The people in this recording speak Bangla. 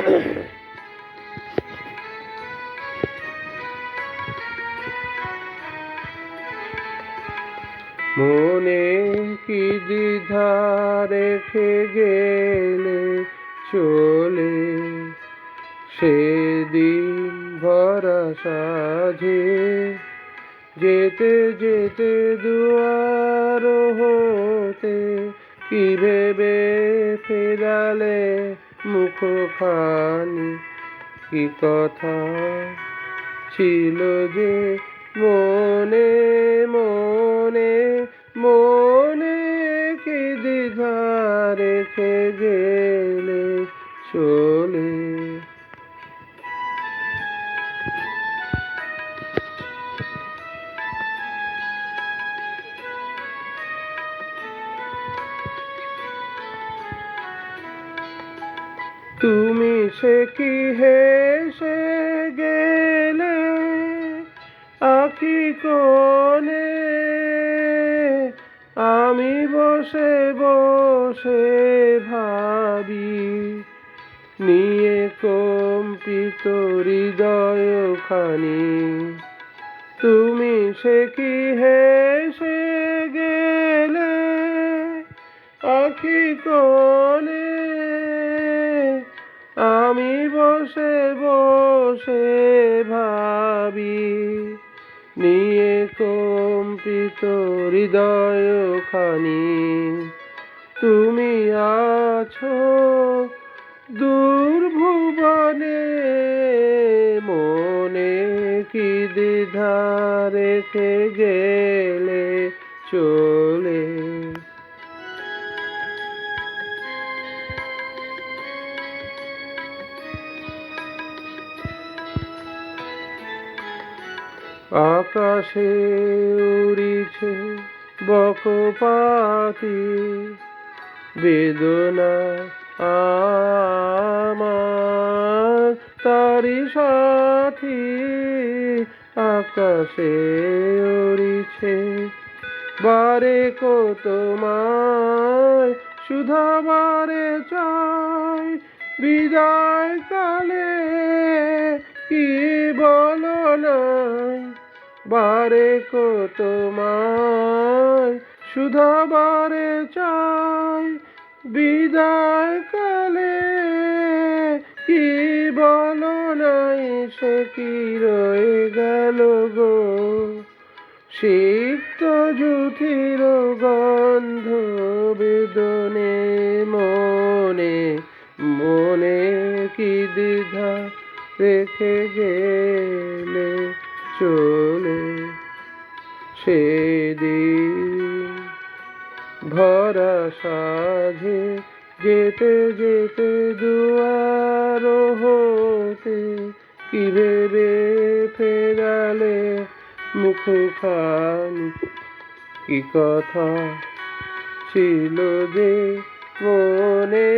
মনে কি দ্বিধা রেখে গেলে চলে, সেদিন ভরা সাঁঝে যেতে যেতে দুয়ার হতে কি ভেবে ফেরালে মুখখানি। কি কথা ছিল যে মনে মনে, মনে কি দ্বিধা রেখে গেলে চলে। তুমি সে কি হেসে গেলে আঁখি কোণে, আমি বসে বসে ভাবি নিয়ে কম্পিত হৃদয়খানি। তুমি সে কি হেসে গেলে আঁখি কোণে, আমি বসে বসে ভাবি নিয়ে কম্পিত হৃদয়খানি। তুমি আছো দূর ভুবনে, মনে কি দ্বিধা রেখে গেলে চলে। আকাশে উড়িছে বকপাখি, বেদনা আমার তারি সাথী। আকাশে উড়িছে বারে কত তোমায় শুধু বারে চাই, বিদায় কালে কি বলো নাই। বারে কত তোমায় শুধু বারে চাই, বিদায় কালে কি বলো নাই। সে কি রয়ে গেল গো সিক্ত জুথির গন্ধ বেদনে, মনে মনে কি দ্বিধা রেখে গেলে চলে। সেদিন ভরা সাঁঝে যেতে যেতে দুয়ার হতে কি ভেবে ফেরালে মুখখানি। কি কথা ছিল যে মনে